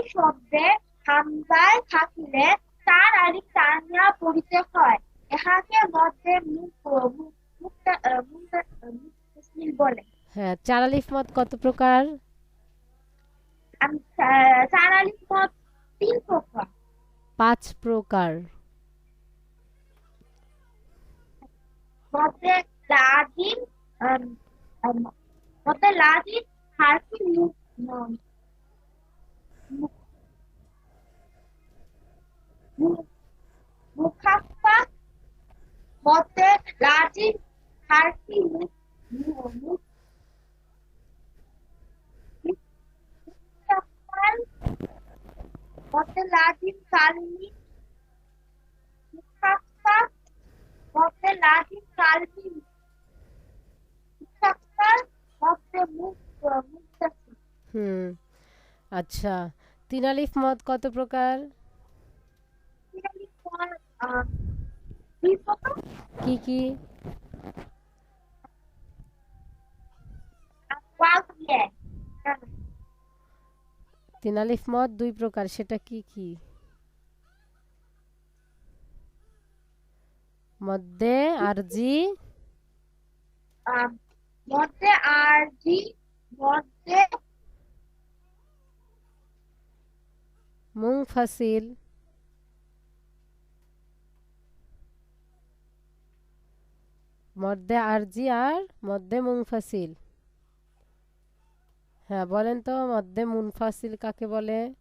শব্দে হামজায় থাকিলে তার আলিফ টানিয়া পড়িতে হয়। ইহাকে মধ্যে মুত্তাসিল বলে। হ্যাঁ, চার আলিফ মদ কত প্রকার? আমি চার আলিফ মদ তিন প্রকার। পাঁচ প্রকার। মধ্যে লাজিম, আম, আম, মধ্যে লাজিম হারফি মুখাফফা, মধ্যে লাজিম হারফি মুখাফফাল, মধ্যে লাজিম কালমি মুখাফফা, মধ্যে লাজিম কালমি মুখাফফাল, মধ্যে মুত্তাসিল। হুম, আচ্ছা। তিন আলিফ মদ কত প্রকার? দুই প্রকার। কি কি? ওয়াও দিয়ে তিন আলিফ মদ দুই প্রকার, সেটা কি কি? মধ্যে আরজি, মধ্যে আরজি, মধ্যে মুংফাসিল। মধ্যে আরজি আর মধ্যে মুংফাসিল। হ্যাঁ, বলেন তো মধ্যে মুনফাসিল কাকে বলে?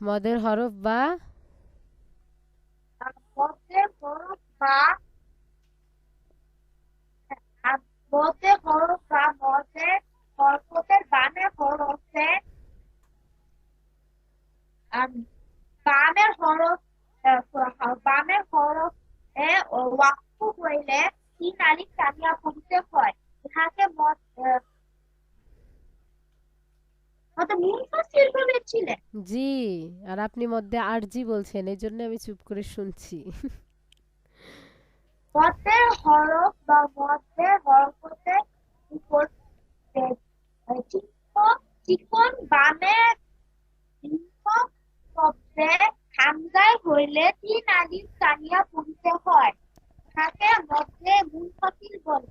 মদের হরফ বা মধ্যে হরফ বা, আহ, মধ্যে হরফ বা, মধ্যে হরফের বামে হরফে, আম, বামের হরফ, বামের হরফ এ ওয়াক্ফ হইলে তিন আলিফ টানিয়া পড়িতে হয়। ইহাকে মুনফাসিল বলেছিলেন। জি। আর আপনি মধ্যে আরজি বলছেন, এই জন্য আমি চুপ করে শুনছি। মধ্যে হরফ বা মধ্যে হরকতের উপর চিকন চিকন বামে দীর্ঘ শব্দে হামজায় হইলে তিন আলিফ টানিয়া পড়িতে হয়। তাকে মধ্যে মুনফাসিল বলে।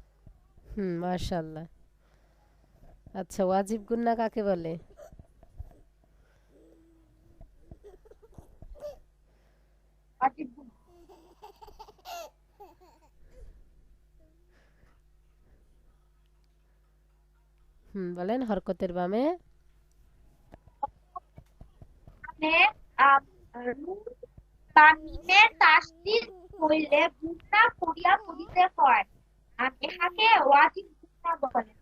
হুম, মাশাআল্লাহ। আচ্ছা, ওয়াজিব গুন্না কাকে বলে? ওয়াজিব গুন্না। হুম, বলেন হরকতের বামে। মানে আম, নুন বা মিমের তাসদীদ হইলে গুন্না করিয়া পড়িতে হয়। আর ইহাকে ওয়াজিব গুন্না বলে।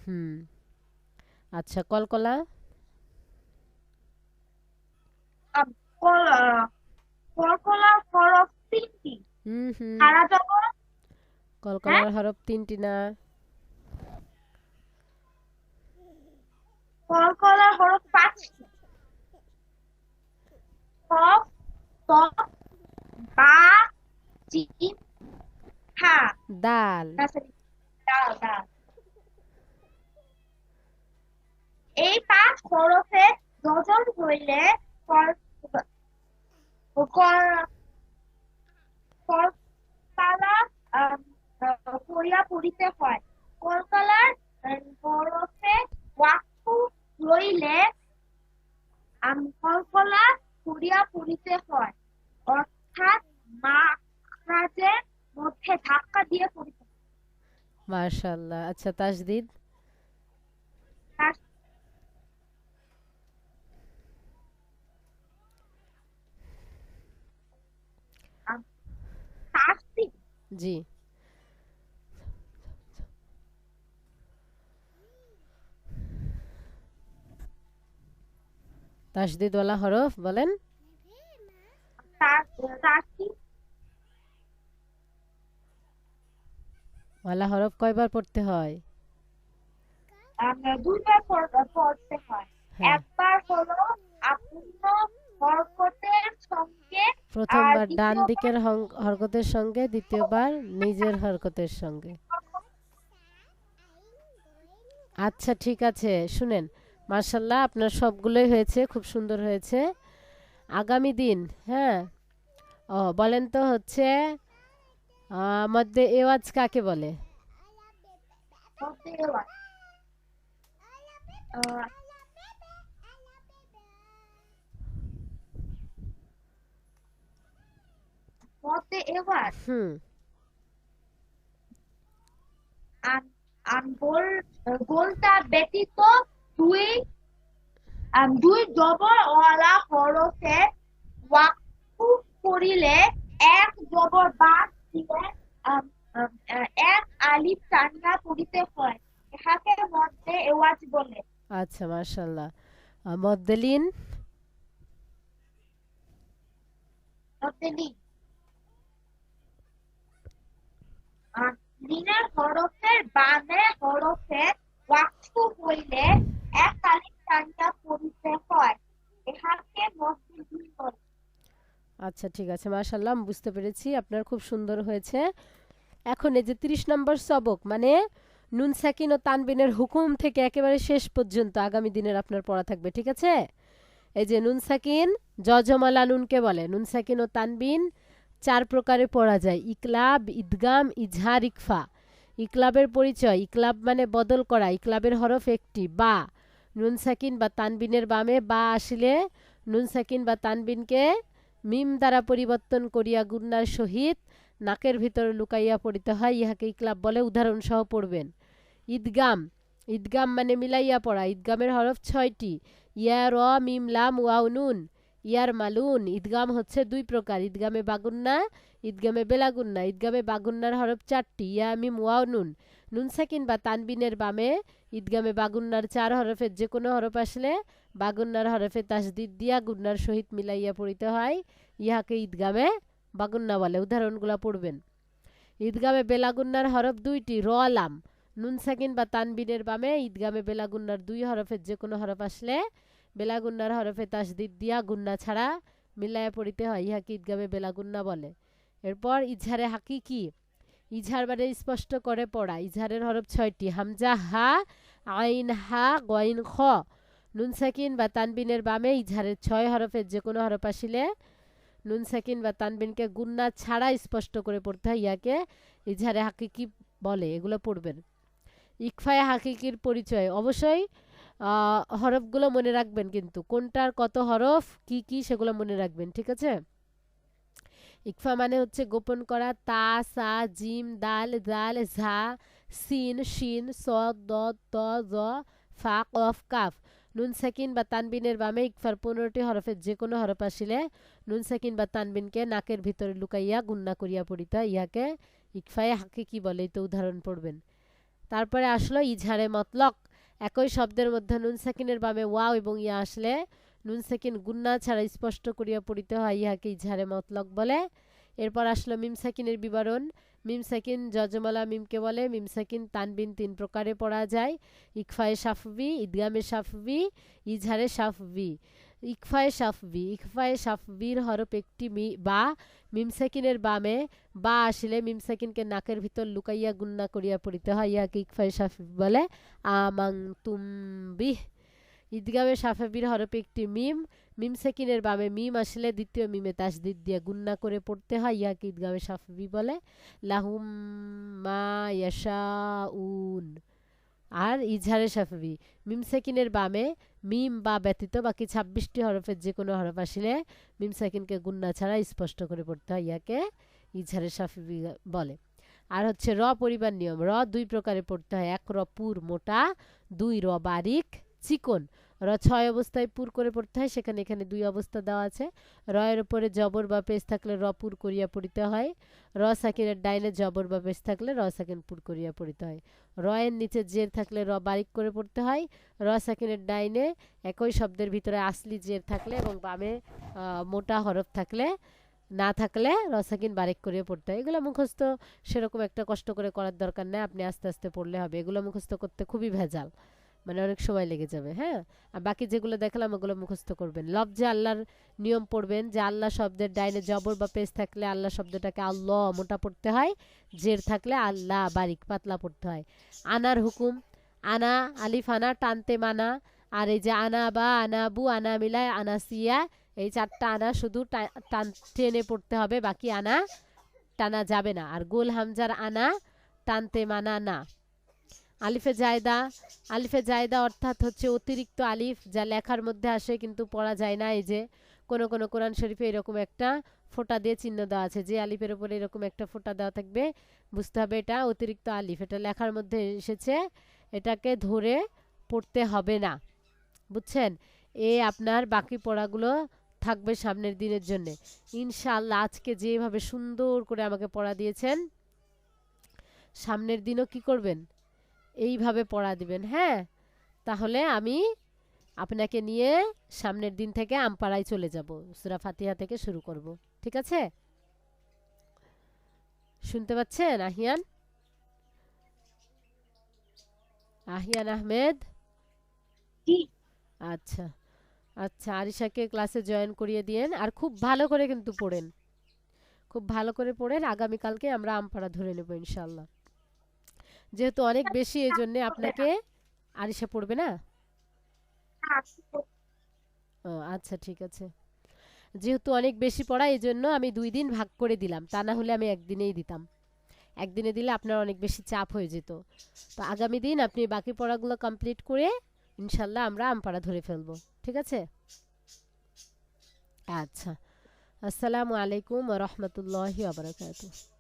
হুম, আচ্ছা। কলকলা। আম, কলকলার হরফ তিনটি। হুম হুম। সারা জগৎ, হ্যাঁ, কলকলার হরফ তিনটি না? কলকলার হরফ পাঁচটি। কফ, ত, বা, জিম, হা। দাল। না, sorry, দাল দাল। এই পাঁচ হরফে যজন হইলে কল- কল- কলকালা করিয়া পড়িতে হয়। কলকালার হরফে ওয়াক্ফ রইলে কলকলা করিয়া পড়িতে হয়। অর্থাৎ মাখরাজের মধ্যে ধাক্কা দিয়ে পড়িতে মাশাআল্লাহ। আচ্ছা, তাসদিদ। হয়। তাসদিদ, জি। তাসদিদওয়ালা হরফ বলেন। তাসদিদ ওয়ালা হরফ কয়বার পড়তে হয়? দুইবার পড়তে হয়। হ্যাঁ। একবার হলো আপূর্ণ হরকতের সঙ্গে আর প্রথমবার ডান দ্বিতীয়বার দিকের হরকতের সঙ্গে, দ্বিতীয়বার নিজের হরকতের সঙ্গে। আচ্ছা ঠিক আছে, শুনেন, মার্শাল্লাহ আপনার সবগুলোই হয়েছে, খুব সুন্দর হয়েছে। আগামী দিন, হ্যাঁ, বলেন তো হচ্ছে মধ্যে এওয়াজ কাকে বলে? মধ্যে এওয়াজ আহ, মধ্যে এওয়াজ হুম। আন- আনগোল গোলটা ব্যতীত দুই দুই জবর ওয়ালা হরফে ওয়াকফ করিলে এক জবর বাদ দিলে আম, এক আলিফ টানিয়া পড়িতে হয়, ইহাকে মধ্যে এওয়াজ বলে। আচ্ছা মার্শাল্লাহ। মদ্দেলিন? মধ্যে লিন লিনের হরফের বামে হরফে ওয়াকফ হইলে এক আলিফ টানিয়া পড়িতে হয়, ইহাকে মধ্যে লিন বলে। আচ্ছা ঠিক আছে, মার্শাল্লাহ আমি বুঝতে পেরেছি, আপনার খুব সুন্দর হয়েছে। এখন এই যে 30 নম্বর সবক, মানে নুন সাকিন ও তানবিনের হুকুম থেকে একেবারে শেষ পর্যন্ত আগামী দিনের আপনার পড়া থাকবে, ঠিক আছে? এই যে নুন সাকিন, জজমালা নুনকে বলে। নুন সাকিন ও তানবিন 4 প্রকারে পড়া যায়: ইকলাব, ইদগাম, ইজহার, ইকফা। ইকলাবের পরিচয়: ইকলাব মানে বদল করা, ইকলাবের হরফ একটি, বা। নুন সাকিন বা তানবিনের বামে বা আসিলে নুন সাকিন বা তানবিনকে মিম দ্বারা পরিবর্তন করিয়া গুন্নার সহিত নাকের ভিতরে লুকাইয়া পড়িতে হয়, ইহাকে ইকলাব বলে। উদাহরণ সহ পড়বেন। ঈদগাম, ঈদগাম মানে মিলাইয়া পড়া। ঈদগামের হরফ 6টি: ইয়া, র, মিম, লাম, ওয়াও, নুন। ইয়ার মালুন। ঈদগাম হচ্ছে 2 প্রকার: ঈদগামে বাগুন্না, ঈদগামে বেলাগুন্না। ঈদগামে বাগুন্নার হরফ 4টি: ইয়া, মিম, ওয়াও, নুন। নুন সাকিন বা তানবিনের বামে ঈদগামে বাগুন্নার 4 হরফের যে কোনো হরফ আসলে বাগুন্নার হরফে তাসদিদ দিয়া গুন্নার সহিত মিলাইয়া পড়িতে হয়, ইহাকে ঈদগামে বাগুন্না বলে। উদাহরণগুলা পড়বেন। ঈদগামে বেলাগুন্নার হরফ 2টি: র, লাম। নুন সাকিন বা তানবিনের বামে ঈদগামে বেলাগুন্নার 2 হরফের যে কোনো হরফ আসলে বেলাগুন্নার হরফে তাসদিদ দিয়া গুন্না ছাড়া মিলাইয়া পড়িতে হয়, ইহাকে ঈদগামে বেলাগুন্না বলে। এরপর ইজহারে হাকিকি। ইজহার মানে স্পষ্ট করে পড়া। ইজহারের হরফ 6টি: হামজা, হা, আইন, হা, গইন, খ। নুন সাকিন বা তানবিনের বামে ইজহারের 6 হরফের যে কোনো হরফ আসিলে নুন সাকিন বা তানবিনকে গুন্না ছাড়া স্পষ্ট করে পড়তে হয়, ইয়াকে ইজহারে হাকিকি বলে। এগুলো পড়বেন। ইকফায়ে হাকিকির পরিচয়: অবশ্যই হরফগুলো মনে রাখবেন, কিন্তু কোনটার কত হরফ কি কি সেগুলো মনে রাখবেন, ঠিক আছে? ইকফা মানে হচ্ছে গোপন করা। তা, সা, জিম, দাল, জাল, ঝা, সিন, শিন, সদ, দদ, ত, জ, ফা, কফ, কাফ। নুন সাকিন বা তানবিনের বামে ইকফার 15টি হরফের যে কোনো হরফ আসিলে নুন সাকিন বা তানবিনকে নাকের ভিতরে লুকাইয়া গুন্না করিয়া পড়িতে হয়, ইহাকে ইকফায়ে হাকিকি বলে। এই তো উদাহরণ পড়বেন। তারপরে আসলো ইজহারে মতলক। একই শব্দের মধ্যে নুন সাকিনের বামে ওয়াও এবং ইয়া আসলে নুন সাকিন গুন্না ছাড়া স্পষ্ট করিয়া পড়িতে হয়, ইহাকে ইজহারে মতলক বলে। এরপর আসলো মিম সাকিনের বিবরণ। মিম সাকিন যজমালা মিমকে বলে। মিম সাকিন তানবিন 3 প্রকারে পড়া যায়: ইকফায়ে শাফবি, ঈদগামে শাফবি, ইজহারে শাফবি। ইকফায়ে শাফবি: ইকফায়ে শাফবির হরফ একটি বা। মিম সাকিনের বামে বা আসিলে মিম সাকিনকে নাকের ভিতর লুকাইয়া গুন্না করিয়া পড়িতে হয়, ইহাকে ইকফায়ে শাফবি বলে। আমানতুম বিহ। ঈদগামে শাফবির হরফ একটি মিম। মিম সাকিনের বামে মিম আসলে দ্বিতীয় মিমে তাসদিদ দিয়ে গুন্না করে পড়তে হয়, ইহাকে ঈদগামে শাফবি বলে। লাহুম মা ইয়াশাউন। আর ইজহারে শাফবি: মিম সাকিনের বামে মিম বা ব্যতীত বাকি 26টি হরফের যে কোনো হরফ আসলে মিম সাকিনকে গুন্না ছাড়া স্পষ্ট করে পড়তে হয়, ইয়াকে ইজহারে শাফবি বলে। আর হচ্ছে র পরিবার নিয়ম: র 2 প্রকারে পড়তে হয়: 1 র পুর মোটা, 2 র বারিক চিকন। র 6 অবস্থায় পুর করে পড়তে হয়, সেখানে এখানে 2 অবস্থা দেওয়া আছে। র এর উপরে জবর বা পেশ থাকলে র পুর করিয়া পড়িতে হয়। র সাকিনের ডাইনে জবর বা পেশ থাকলে র সাকিন পুর করিয়া পড়িতে হয়। র এর নিচে জের থাকলে র বারিক করে পড়তে হয়। র সাকিনের ডাইনে একই শব্দের ভিতরে আসলি জের থাকলে এবং বামে মোটা হরফ থাকলে না থাকলে র সাকিন বারিক করে পড়তে হয়। এগুলো মুখস্থ সেরকম একটা কষ্ট করে করার দরকার নেই, আপনি আস্তে আস্তে পড়লে হবে। এগুলো মুখস্থ করতে খুবই ভেজাল, মানে অনেক সময় লেগে যাবে, হ্যাঁ? আর বাকি যেগুলো দেখালাম ওগুলো মুখস্থ করবেন। লফজে আল্লাহর নিয়ম পড়বেন যে আল্লাহ শব্দের ডাইনে জবর বা পেশ থাকলে আল্লাহ শব্দটাকে আল্লাহ মোটা পড়তে হয়, জের থাকলে আল্লাহ বারিক পাতলা পড়তে হয়। আনার হুকুম, আনা আলিফ আনা টানতে মানা, আর এই যে আনা বা আনা বু আনা মিলায় আনা সিয়া, এই চারটা আনা শুধু টান টেনে পড়তে হবে, বাকি আনা টানা যাবে না। আর গোল হামজার আনা টানতে মানা না। আলিফে জায়দা, আলিফে জায়দা অর্থাৎ হচ্ছে অতিরিক্ত আলিফ যা লেখার মধ্যে আসে কিন্তু পড়া যায় না। এই যে কোন কোন কোরআন শরীফে এরকম একটা ফোঁটা দিয়ে চিহ্ন দেওয়া আছে, যে আলিফের উপরে এরকম একটা ফোঁটা দেওয়া থাকবে বুঝতে হবে এটা অতিরিক্ত আলিফ, এটা লেখার মধ্যে এসেছে, এটাকে ধরে পড়তে হবে না, বুঝছেন? আপনার বাকি পড়াগুলো থাকবে সামনের দিনের জন্য ইনশাআল্লাহ। আজকে যেভাবে সুন্দর করে আমাকে পড়া দিয়েছেন, সামনের দিনও কি করবেন, এইভাবে পড়া দিবেন, হ্যাঁ? তাহলে আমি আপনাকে নিয়ে সামনের দিন থেকে আমপাড়ায় চলে যাব, সূরা ফাতিহা থেকে শুরু করব, ঠিক আছে? শুনতে পাচ্ছেন আহিয়ান? আহিয়ান আহমেদ? জি। আচ্ছা আচ্ছা, আরিশাকে ক্লাসে জয়েন করিয়ে দিয়েন, আর খুব ভালো করে কিন্তু পড়েন, খুব ভালো করে পড়েন। আগামীকালকে আমরা আমপাড়া ধরে নেব ইনশাল্লাহ। যেহেতু অনেক বেশি এই জন্যে হবে না। আপনাকে আরিশা পড়বে না। না, ও আচ্ছা ঠিক আছে, যেহেতু অনেক বেশি পড়া এই জন্য আমি 2 দিন ভাগ করে দিলাম, তা না হলে আমি একদিনেই দিতাম। একদিনে দিলে আপনার অনেক বেশি চাপ হয়ে যেত। তো আগামী দিন আপনি বাকি পড়াগুলো কমপ্লিট করে ইনশাল্লাহ আমরা আমপাড়া ধরে ফেলবো, ঠিক আছে? আচ্ছা, আসসালামু আলাইকুম ওয়া রাহমাতুল্লাহি ওয়া বারাকাতুহু।